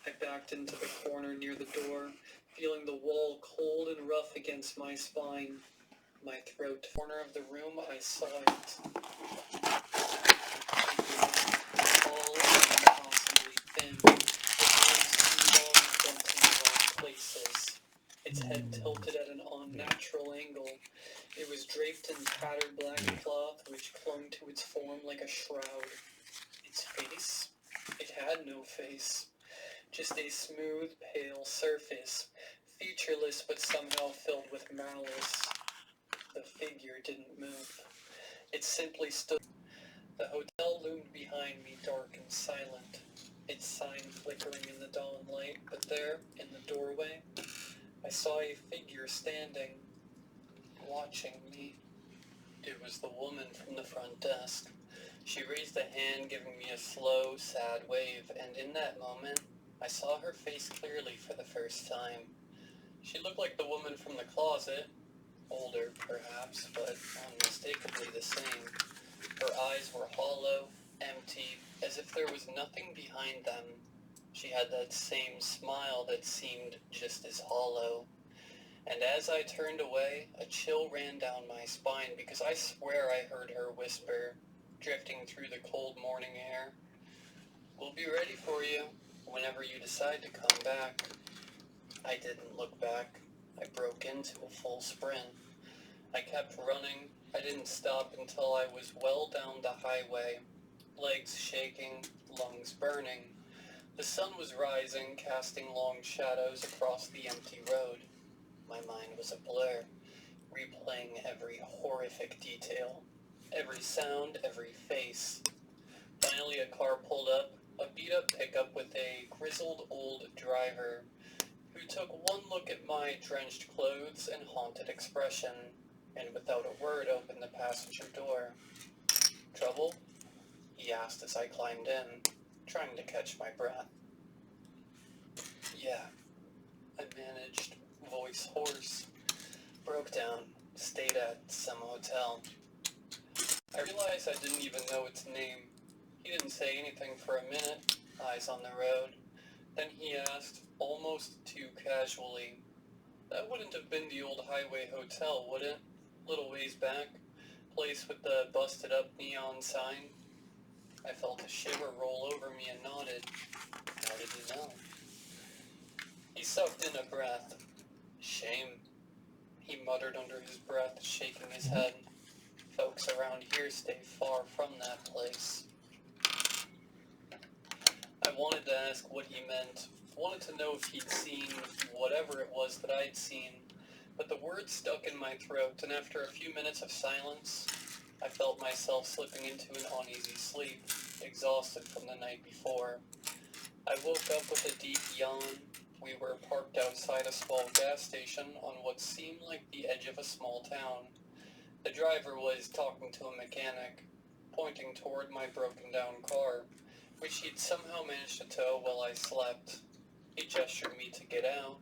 I backed into the corner near the door, feeling the wall cold and rough against my spine. My throat. Corner of the room, I saw it. Tall and impossibly thin, with one too long bent in the wrong places. Its head tilted at an unnatural angle. It was draped in tattered black cloth which clung to its form like a shroud. Its face? It had no face. Just a smooth, pale surface, featureless but somehow filled with malice. The figure didn't move. It simply stood. The hotel loomed behind me, dark and silent, its sign flickering in the dawn light, but there, in the doorway, I saw a figure standing, watching me. It was the woman from the front desk. She raised a hand, giving me a slow, sad wave, and in that moment, I saw her face clearly for the first time. She looked like the woman from the closet, older perhaps, but unmistakably the same. Her eyes were hollow, empty, as if there was nothing behind them. She had that same smile that seemed just as hollow. And as I turned away, a chill ran down my spine because I swear I heard her whisper, drifting through the cold morning air, "We'll be ready for you whenever you decide to come back." I didn't look back. I broke into a full sprint. I kept running. I didn't stop until I was well down the highway, legs shaking, lungs burning. The sun was rising, casting long shadows across the empty road. My mind was a blur, replaying every horrific detail, every sound, every face. Finally, a car pulled up, a beat-up pickup with a grizzled old driver, who took one look at my drenched clothes and haunted expression, and without a word opened the passenger door. "Trouble?" he asked as I climbed in, trying to catch my breath. "Yeah," I managed, voice hoarse. "Broke down, stayed at some hotel." I realized I didn't even know its name. He didn't say anything for a minute, eyes on the road. Then he asked, almost too casually, "That wouldn't have been the old Highway Hotel, would it? Little ways back, place with the busted up neon sign?" I felt a shiver roll over me and nodded. How did he know? He sucked in a breath. "Shame," he muttered under his breath, shaking his head. "Folks around here stay far from that place." I wanted to ask what he meant, wanted to know if he'd seen whatever it was that I'd seen, but the words stuck in my throat, and after a few minutes of silence, I felt myself slipping into an uneasy sleep, exhausted from the night before. I woke up with a deep yawn. We were parked outside a small gas station on what seemed like the edge of a small town. The driver was talking to a mechanic, pointing toward my broken down car, which he'd somehow managed to tow while I slept. He gestured me to get out,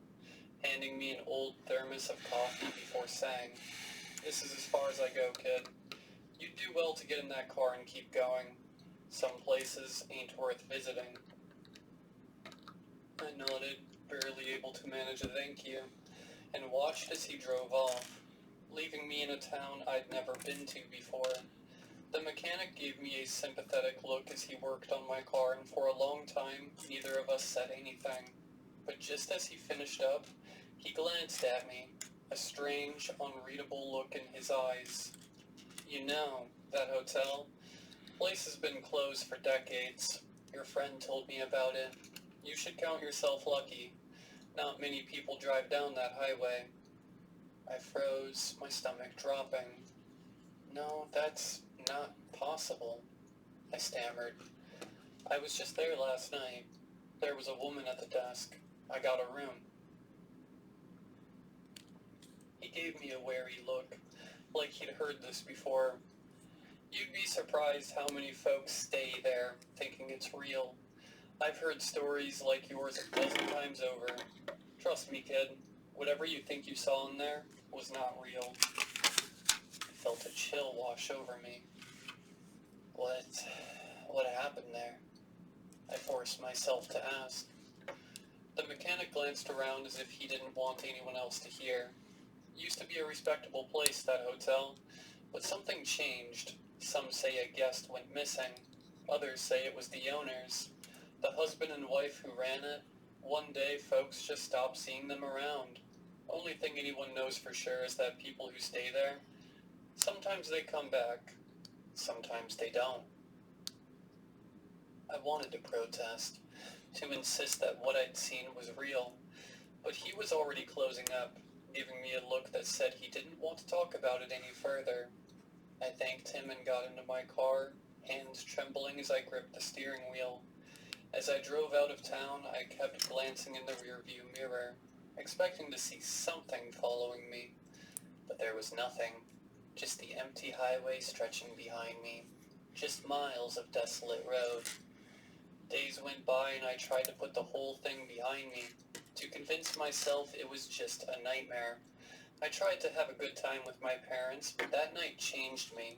handing me an old thermos of coffee before saying, "This is as far as I go, kid. You'd do well to get in that car and keep going. Some places ain't worth visiting." I nodded, barely able to manage a thank you, and watched as he drove off, leaving me in a town I'd never been to before. The mechanic gave me a sympathetic look as he worked on my car, and for a long time, neither of us said anything. But just as he finished up, he glanced at me, a strange, unreadable look in his eyes. "You know, that hotel? Place has been closed for decades. Your friend told me about it. You should count yourself lucky. Not many people drive down that highway." I froze, my stomach dropping. "No, that's not possible," I stammered. "I was just there last night. There was a woman at the desk. I got a room." He gave me a wary look, like he'd heard this before. "You'd be surprised how many folks stay there, thinking it's real. I've heard stories like yours a dozen times over. Trust me, kid, whatever you think you saw in there was not real." I felt a chill wash over me. What happened there?" I forced myself to ask. The mechanic glanced around as if he didn't want anyone else to hear. It used to be a respectable place, that hotel, but something changed. Some say a guest went missing. Others say it was the owners, the husband and wife who ran it. One day, folks just stopped seeing them around. Only thing anyone knows for sure is that people who stay there, sometimes they come back, sometimes they don't. I wanted to protest, to insist that what I'd seen was real, but he was already closing up, giving me a look that said he didn't want to talk about it any further. I thanked him and got into my car, hands trembling as I gripped the steering wheel. As I drove out of town, I kept glancing in the rearview mirror, expecting to see something following me, but there was nothing. Just the empty highway stretching behind me, just miles of desolate road. Days went by and I tried to put the whole thing behind me, to convince myself it was just a nightmare. I tried to have a good time with my parents, but that night changed me.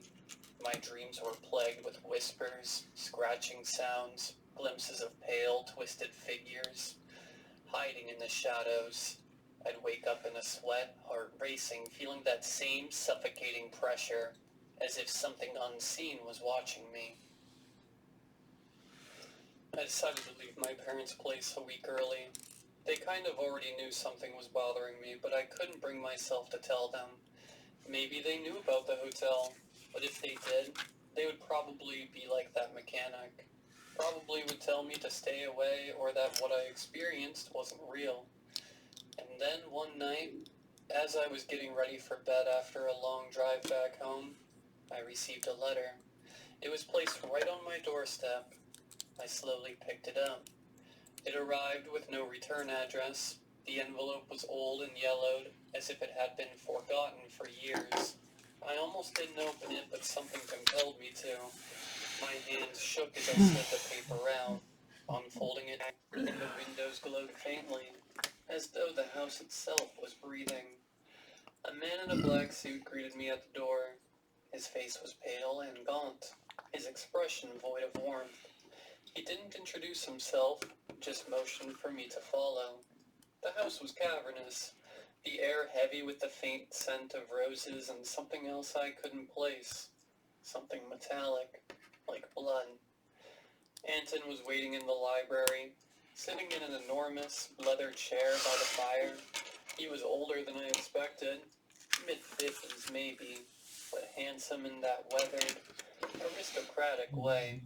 My dreams were plagued with whispers, scratching sounds, glimpses of pale, twisted figures, hiding in the shadows. I'd wake up in a sweat, heart racing, feeling that same suffocating pressure, as if something unseen was watching me. I decided to leave my parents' place a week early. They kind of already knew something was bothering me, but I couldn't bring myself to tell them. Maybe they knew about the hotel, but if they did, they would probably be like that mechanic. Probably would tell me to stay away or that what I experienced wasn't real. And then one night, as I was getting ready for bed after a long drive back home, I received a letter. It was placed right on my doorstep. I slowly picked it up. It arrived with no return address. The envelope was old and yellowed, as if it had been forgotten for years. I almost didn't open it, but something compelled me to. My hands shook as I slid the paper out. Unfolding it, and the windows glowed faintly, as though the house itself was breathing. A man in a black suit greeted me at the door. His face was pale and gaunt, his expression void of warmth. He didn't introduce himself, just motioned for me to follow. The house was cavernous, the air heavy with the faint scent of roses and something else I couldn't place. Something metallic, like blood. Anton was waiting in the library, sitting in an enormous leather chair by the fire. He was older than I expected, mid-50s maybe, but handsome in that weathered, aristocratic way.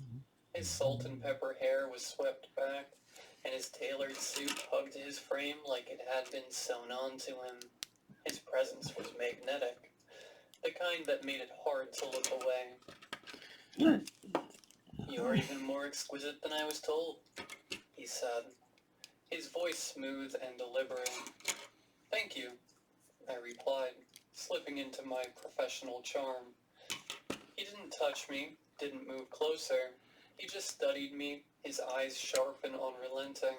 His salt and pepper hair was swept back, and his tailored suit hugged his frame like it had been sewn onto him. His presence was magnetic, the kind that made it hard to look away. "You're even more exquisite than I was told," he said, his voice smooth and deliberate. "Thank you," I replied, slipping into my professional charm. He didn't touch me, didn't move closer. He just studied me, his eyes sharp and unrelenting,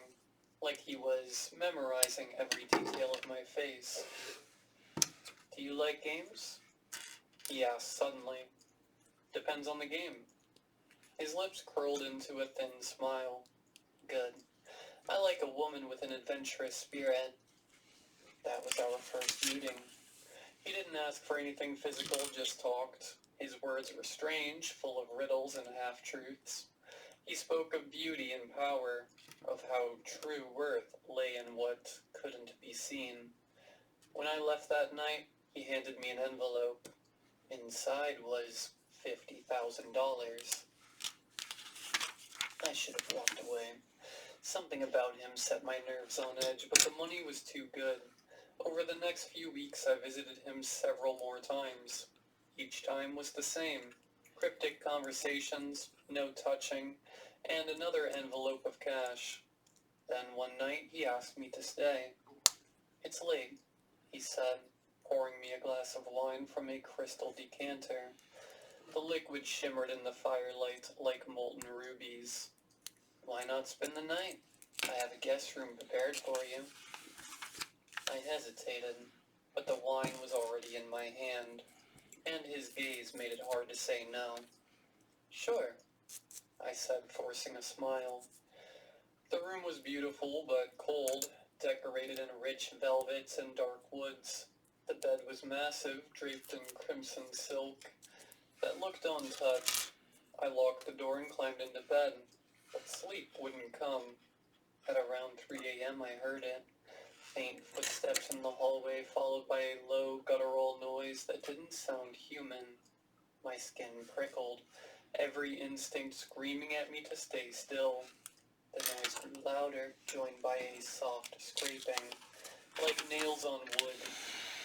like he was memorizing every detail of my face. "Do you like games?" he asked suddenly. "Depends on the game." His lips curled into a thin smile. "Good. I like a woman with an adventurous spirit." That was our first meeting. He didn't ask for anything physical, just talked. His words were strange, full of riddles and half-truths. He spoke of beauty and power, of how true worth lay in what couldn't be seen. When I left that night, he handed me an envelope. Inside was $50,000. I should have walked away. Something about him set my nerves on edge, but the money was too good. Over the next few weeks, I visited him several more times. Each time was the same. Cryptic conversations, no touching, and another envelope of cash. Then one night, he asked me to stay. "It's late," he said, pouring me a glass of wine from a crystal decanter. The liquid shimmered in the firelight like molten rubies. "Why not spend the night? I have a guest room prepared for you." I hesitated, but the wine was already in my hand, and his gaze made it hard to say no. "Sure," I said, forcing a smile. The room was beautiful but cold, decorated in rich velvets and dark woods. The bed was massive, draped in crimson silk that looked untouched. I locked the door and climbed into bed, but sleep wouldn't come. At around 3 a.m. I heard it. Faint footsteps in the hallway, followed by a low, guttural noise that didn't sound human. My skin prickled, every instinct screaming at me to stay still. The noise grew louder, joined by a soft scraping, like nails on wood.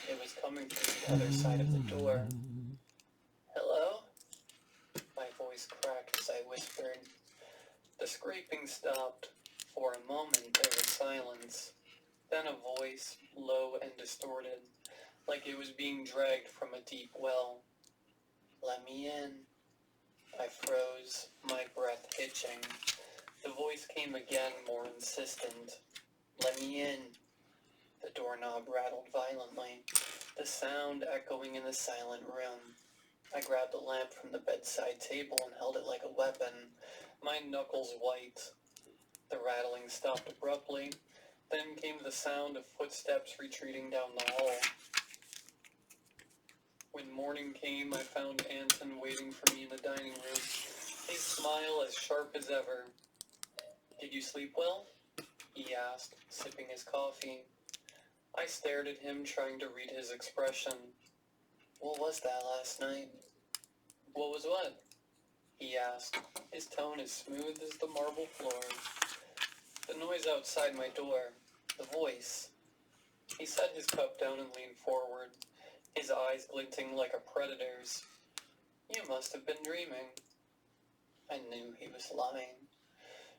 It was coming from the other side of the door. "Hello?" My voice cracked as I whispered. The scraping stopped. For a moment there was silence. Then a voice, low and distorted, like it was being dragged from a deep well. "Let me in." I froze, my breath hitching. The voice came again, more insistent. "Let me in." The doorknob rattled violently, the sound echoing in the silent room. I grabbed a lamp from the bedside table and held it like a weapon, my knuckles white. The rattling stopped abruptly. Then came the sound of footsteps retreating down the hall. When morning came, I found Anton waiting for me in the dining room, his smile as sharp as ever. "Did you sleep well?" he asked, sipping his coffee. I stared at him, trying to read his expression. "What was that last night?" "What was what?" he asked, his tone as smooth as the marble floor. "The noise outside my door. The voice." He set his cup down and leaned forward, his eyes glinting like a predator's. "You must have been dreaming." I knew he was lying,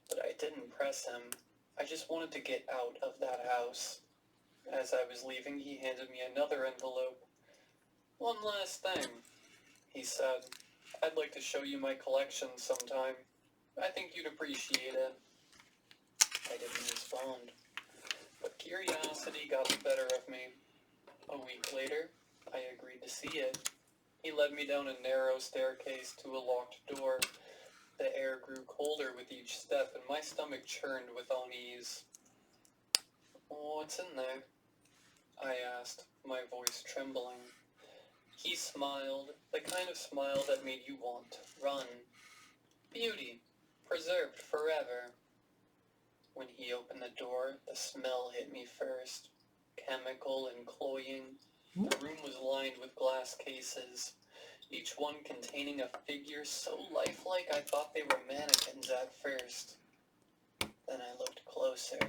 but I didn't press him. I just wanted to get out of that house. As I was leaving, he handed me another envelope. "One last thing," he said. "I'd like to show you my collection sometime. I think you'd appreciate it." I didn't respond, but curiosity got the better of me. A week later, I agreed to see it. He led me down a narrow staircase to a locked door. The air grew colder with each step, and my stomach churned with unease. "What's in there?" I asked, my voice trembling. He smiled, the kind of smile that made you want to run. "Beauty, preserved forever." When he opened the door, the smell hit me first, chemical and cloying. The room was lined with glass cases, each one containing a figure so lifelike I thought they were mannequins at first. Then I looked closer.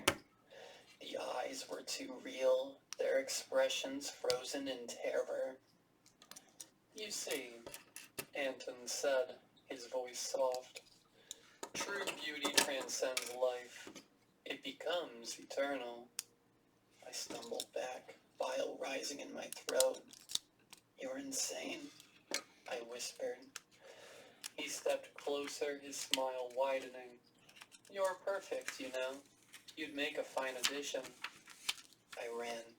The eyes were too real, their expressions frozen in terror. "You see," Anton said, his voice soft, "true beauty transcends life. It becomes eternal." I stumbled back, bile rising in my throat. "You're insane," I whispered. He stepped closer, his smile widening. "You're perfect, you know. You'd make a fine addition." I ran.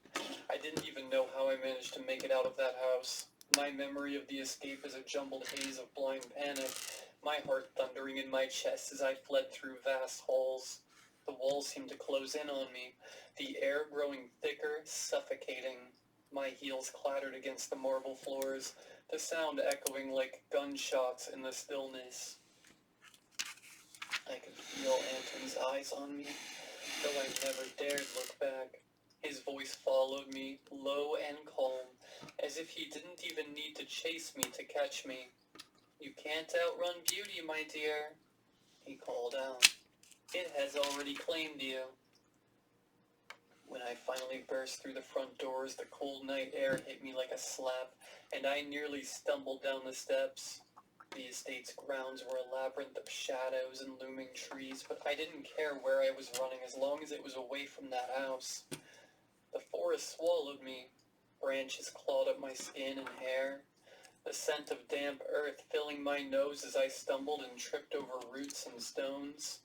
I didn't even know how I managed to make it out of that house. My memory of the escape is a jumbled haze of blind panic, my heart thundering in my chest as I fled through vast halls. The walls seemed to close in on me, the air growing thicker, suffocating. My heels clattered against the marble floors, the sound echoing like gunshots in the stillness. I could feel Anton's eyes on me, though I never dared look back. His voice followed me, low and calm, as if he didn't even need to chase me to catch me. "You can't outrun beauty, my dear," he called out. "It has already claimed you." When I finally burst through the front doors, the cold night air hit me like a slap, and I nearly stumbled down the steps. The estate's grounds were a labyrinth of shadows and looming trees, but I didn't care where I was running as long as it was away from that house. The forest swallowed me. Branches clawed at my skin and hair, the scent of damp earth filling my nose as I stumbled and tripped over roots and stones.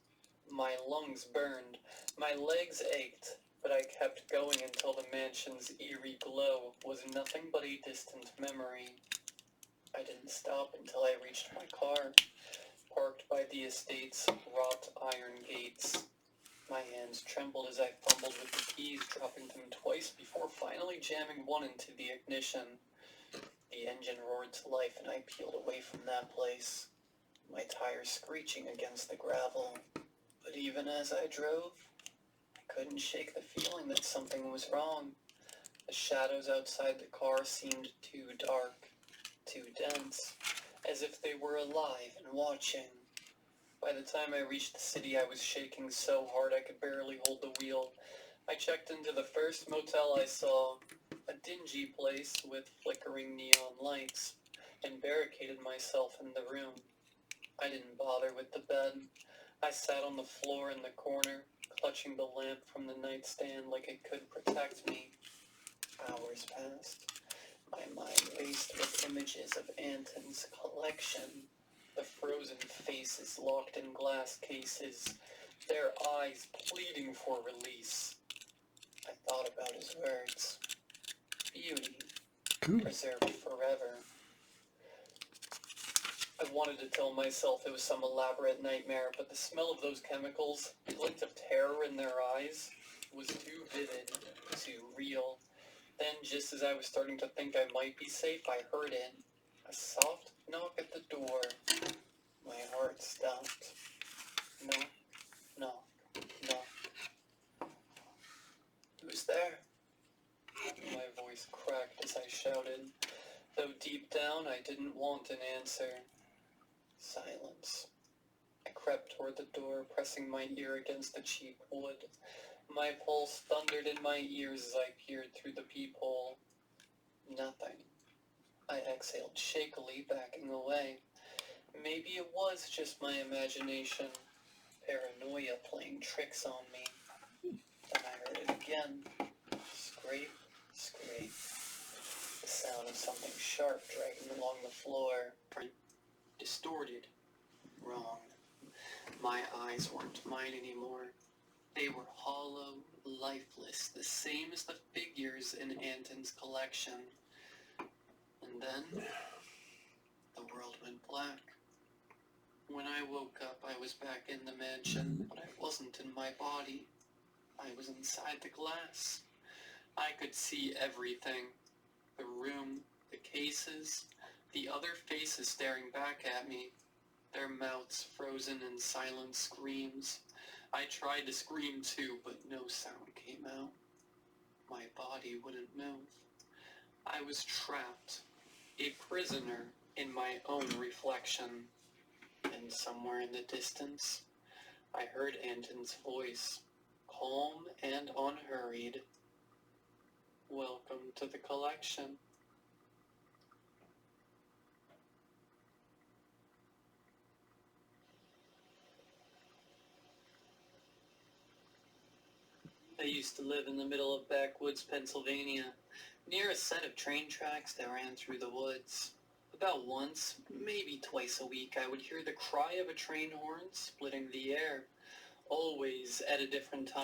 My lungs burned, my legs ached, but I kept going until the mansion's eerie glow was nothing but a distant memory. I didn't stop until I reached my car, parked by the estate's wrought iron gates. My hands trembled as I fumbled with the keys, dropping them twice before finally jamming one into the ignition. The engine roared to life and I peeled away from that place, my tires screeching against the gravel. But even as I drove, I couldn't shake the feeling that something was wrong. The shadows outside the car seemed too dark, too dense, as if they were alive and watching. By the time I reached the city, I was shaking so hard I could barely hold the wheel. I checked into the first motel I saw, a dingy place with flickering neon lights, and barricaded myself in the room. I didn't bother with the bed. I sat on the floor in the corner, clutching the lamp from the nightstand like it could protect me. Hours passed, my mind raced with images of Anton's collection. The frozen faces locked in glass cases, their eyes pleading for release. I thought about his words. Beauty, preserved forever. I wanted to tell myself it was some elaborate nightmare, but the smell of those chemicals, the glint of terror in their eyes, was too vivid, too real. Then, just as I was starting to think I might be safe, I heard it. A soft knock at the door. My heart stopped. Knock, knock, knock. Who's there? My voice cracked as I shouted, though deep down I didn't want an answer. Silence. I crept toward the door, pressing my ear against the cheap wood. My pulse thundered in my ears as I peered through the peephole. Nothing. I exhaled shakily, backing away. Maybe it was just my imagination, paranoia playing tricks on me. Then I heard it again. Scrape, scrape. The sound of something sharp dragging along the floor. Distorted. Wrong. My eyes weren't mine anymore. They were hollow, lifeless, the same as the figures in Anton's collection. And then, the world went black. When I woke up, I was back in the mansion, but I wasn't in my body. I was inside the glass. I could see everything. The room, the cases, the other faces staring back at me, their mouths frozen in silent screams. I tried to scream too, but no sound came out. My body wouldn't move. I was trapped, a prisoner in my own reflection. And somewhere in the distance, I heard Anton's voice, calm and unhurried. Welcome to the collection. I used to live in the middle of backwoods Pennsylvania, near a set of train tracks that ran through the woods. About once, maybe twice a week, I would hear the cry of a train horn splitting the air, always at a different time.